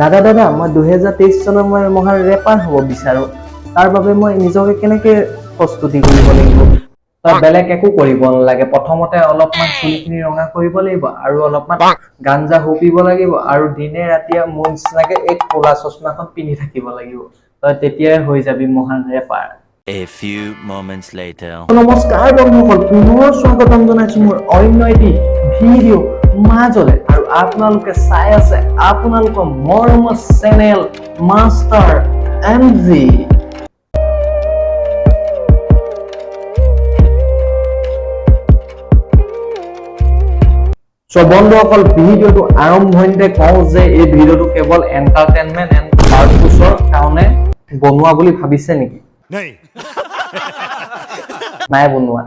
দাদা মই 2023 চনৰ মই মহাৰ ৰেপাৰ হ'ব বিচাৰো তাৰ বাবে মই নিজকে কেনেকে প্ৰস্তুতি কৰিব লাগিব তাৰ বেলেগ একো কৰিব নালাগে প্ৰথমতে অলপমান চুলিখিনি ৰঙা কৰিব লাগিব আৰু অলপমান গাঞ্জা হোপিব লাগিব আৰু দিনে ৰাতিয়ে মোৰ নিচিনাকে এক কোলা চশমাখন পিন্ধি থাকিব লাগিব তই তেতিয়াই হৈ যাবি মহান rapper A few moments later. নমস্কাৰ বন্ধুসকল পুনৰ স্বাগতম জনাইছো মোৰ অন্য এটি ভিডিঅ' মাজলে আৰু আপোনালোকে চাই আছে আপোনালোকৰ মৰমৰ চেনেল মাষ্টাৰ এমজি সো বন্ধুসকল ভিডিঅ'টো আৰম্ভণিতে কওঁ যে এই ভিডিঅ'টো কেৱল এন্টাৰটেইনমেন্ট এণ্ড পাৰপাছৰ কাৰণে বনোৱা বুলি ভাবিছে নেকি নাই বনোৱা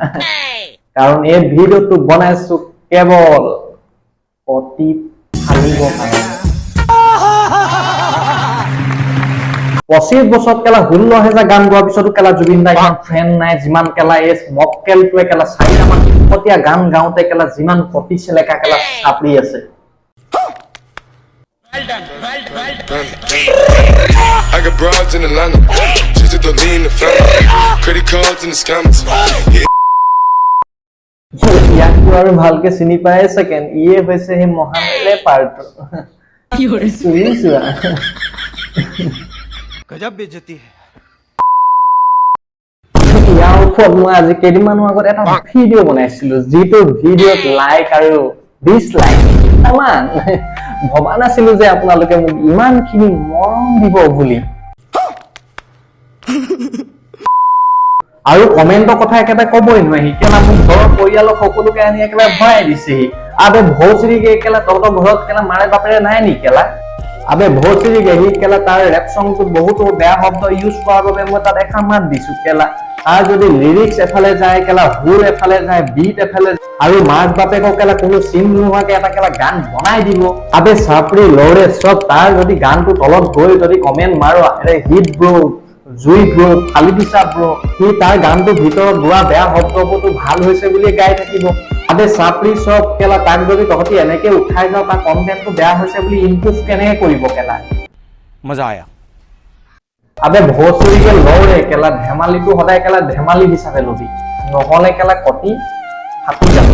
কাৰণ এই ভিডিঅ'টো বনাইছো কেৱল অতি ফালিব কাৰণে 25 বছৰত কেলা 16000 গান গোৱাৰ পিছতো কেলা জুবিন দা ইমান ফ্ৰেণ্ড নাই যিমান কেলা এস মক্কেলটোৱে কেলা 4টা মান কটীয়া গান গাওঁতে কেলা যিমান কপি চেলেকা কেলা চাপৰি আছে I got broads in Atlanta, just to lean the family, credit cards in the scammers. ইয়াক আৰু ভালকে চিনি পাই সেকেন্ড ইয়ে হৈছে হে মহান ৰেপাৰটো কি হৈছে শুনিছা गजब बेइज्जती है ইয়াৰ ওপৰত মই আজি কেইদিনমানৰ আগত এটা ভিডিঅ' বনাইছিলো যিটো ভিডিঅ'ত লাইক আৰু ডিসলাইক সমান ভবা নাছিলো যে আপোনালোকে মোক ইমানখিনি মৰম দিব বুলি আৰু কমেন্টৰ কথা একেবাৰে কবই নোৱাৰি কেলা মোক ঘৰৰ পৰিয়ালৰ সকলোকে আনি একেবাৰে ভৰাই দিছে আবে ভোজৰিকে কেলা তহঁতৰ ঘৰত কেলা মাৰে বাপেৰে নাই নি কেলা আবে ভোজৰিকে হি কেলা তাৰ ৰেপ সংটো বহুত বেয়া শব্দ ইউজ কৰাৰ বাবে মই তাত এখন মাত দিছো কেলা আৰ যদি লিৰিক্স এফালে যায় কেলা হুল এফালে যায় বিট এফালে আৰু মাক বাপেক কেলা কোনো সিন নোহোৱাকে এটা কেলা গান বনাই দিব আবে চাপৰি লৰে সব তাৰ যদি গানটো তলত গৈ যদি কমেন্ট মাৰো আৰে হিট ব্ৰো জুই ব্ৰো খালি দিছা ব্ৰো কি তাৰ গানটো ভিতৰত গোৱা বেয়া শব্দটো ভাল হৈছে বুলি গাই থাকিব আবে চাপৰি সব কেলা তাক যদি তহতি এনেকে উঠাই যাও তাৰ কন্টেন্টটো বেয়া হৈছে বুলি ইমপ্ৰুভ কেনেকে কৰিব কেলা मजा आया আবে ভোজপুৰীকে লৰে কেলা ধেমালিটো সদায় কেলা ধেমালি হিচাপে লবি নহলে কেলা কটি ফাটি যাব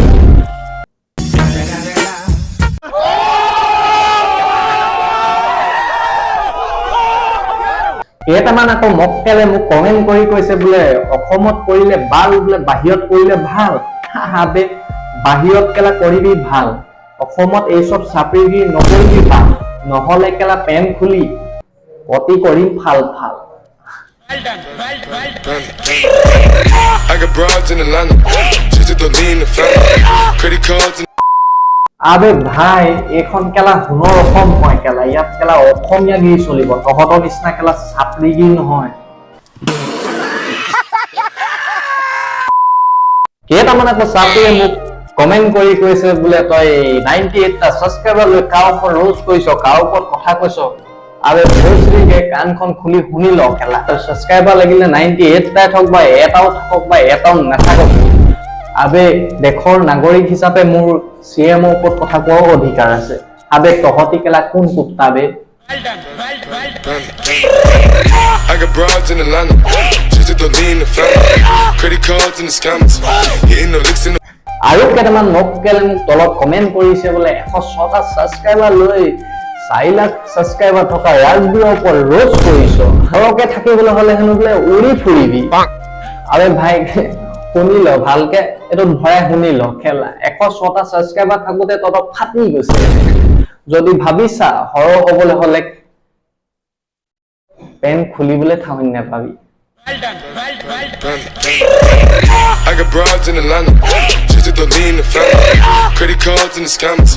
কেইটামান আকৌ মক্কেলে মোক কমেন্ট কৰি কৈছে বোলে অসমত কৰিলে ভাল বোলে বাহিৰত কৰিলে ভাল আবে বাহিৰত কেলা কৰিবি ভাল অসমত এই সব চাপৰিগি নকৰিবি ভাল নহলে কেলা পেন খুলি অতি কৰি ফাল ফাল I got broads in Atlanta, just to lean the family, credit cards in আবে ভাই এখন কেলা হুনৰ অসম হয় কেলা ইয়াত কেলা অসমীয়া গীত চলিব তহঁতৰ নিচিনা কেলা চাপৰি গীত নহয় কেইটামান আকৌ চাপৰিয়ে মোক কমেন্ট কৰি কৈছে বোলে তই 98টা সাবস্ক্ৰাইবাৰ লৈ কাৰ ওপৰত ৰোজ কৰিছ কাৰ ওপৰত কথা কৈছ আবে ভোজৰিকে কানখন খুলি শুনি ল খেলা সাবস্ক্ৰাইবাৰ লাগিলে 98 টাই থাকক বা এটাও থাকক বা এটাও নাথাকক আবে দেশৰ নাগৰিক হিচাপে মোৰ সিএম ওপৰত কথা কোৱাৰ অধিকাৰ আছে আবে তহতি কেলা কোন কুত্তাবে I got broads in Atlanta, just to lean the family, credit cards in the scammers, hitting the licks in the আৰু কেইটামান মক্কেলে মোক তলত কমেন্ট কৰিছে বোলে 106টা সাবস্ক্ৰাইবাৰ লৈ 4 লাখ সাবস্ক্ৰাইবাৰ থকা ৰাজবীৰৰ ওপৰত ৰোজ কৰিছ ঘৰকে থাকিবলৈ হলে হেনো বোলে উৰি ফুৰিবি আৰে ভাই শুনি ল ভালকে এটো ভৰাই শুনি ল খেলা 106টা সাবস্ক্ৰাইবাৰ থাকোতে তত ফাটি গৈছে যদি ভাবিছা হৰ হ'বলৈ হলে পেন খুলিবলৈ ঠাউন নাপাবি I got broads in Atlanta, just to lean the family, credit cards in the scammers,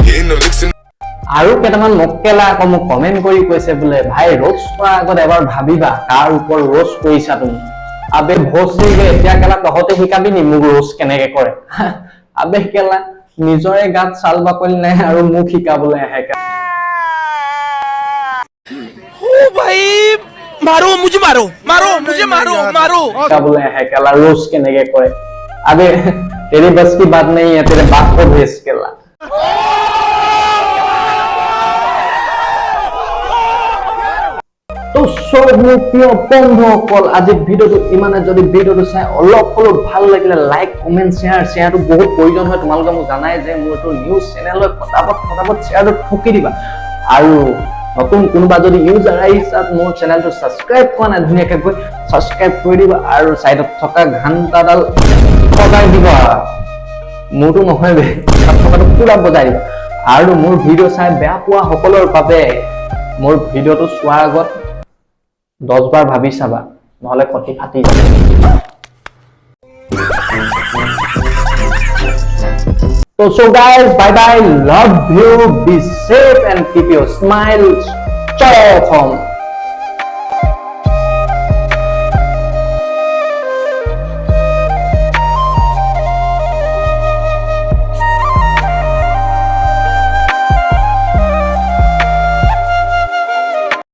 hitting the licks in আৰু কেইটামান মক্কেলা আকৌ মোক কমেন্ট কৰি কৈছে বোলে ভাই ৰোজ কৰাৰ আগত এবাৰ ভাবিবা কাৰ ওপৰত ৰোজ কৰিছা তুমি আবে ভোজৰিকে এতিয়া কেলা তহতে শিকাবি নি মোক ৰোজ কেনেকে কৰে আবে কেলা নিজৰে গাত চাল বাকলি নাই আৰু মোক শিকাবলৈ আহে ओ भाई मारो मुझे मारो मारो मुझे मारो मारो शिकाবলৈ আহে কেলা ৰোজ কেনেকে কৰে আবে तेरी बस की बात नहीं है तेरे बाप को भेज केला সো মোৰ প্ৰিয় বন্ধুসকল আজি ভিডিঅ'টো ইমানে যদি ভিডিঅ'টো চাই অলপ অলপ ভাল লাগিলে লাইক কমেন্ট শ্বেয়াৰটো বহুত প্ৰয়োজন হয় তোমালোকে মোক জানাই যে মোৰ এইটো নিউজ চেনেলত ফটাফট শ্বেয়াৰটো ঠকি দিবা আৰু নতুন কোনোবা যদি ইউজাৰ আহিছা মোৰ চেনেলটো সাবস্ক্ৰাইব কৰা নাই ধুনীয়াকৈ গৈ সাবস্ক্ৰাইব কৰি দিবা আৰু সাইডত থকা ঘণ্টাডাল বজাই দিবা মোৰটো নহয় বে থকাটো পুৰা বজাই দিবা আৰু মোৰ ভিডিঅ' চাই বেয়া পোৱা সকলৰ বাবে মোৰ ভিডিঅ'টো চোৱাৰ আগত 10 বাৰ ভাবি চাবা নহলে কটি ফাটি যাব So guys, bye bye, love you, be safe and keep your smile strong.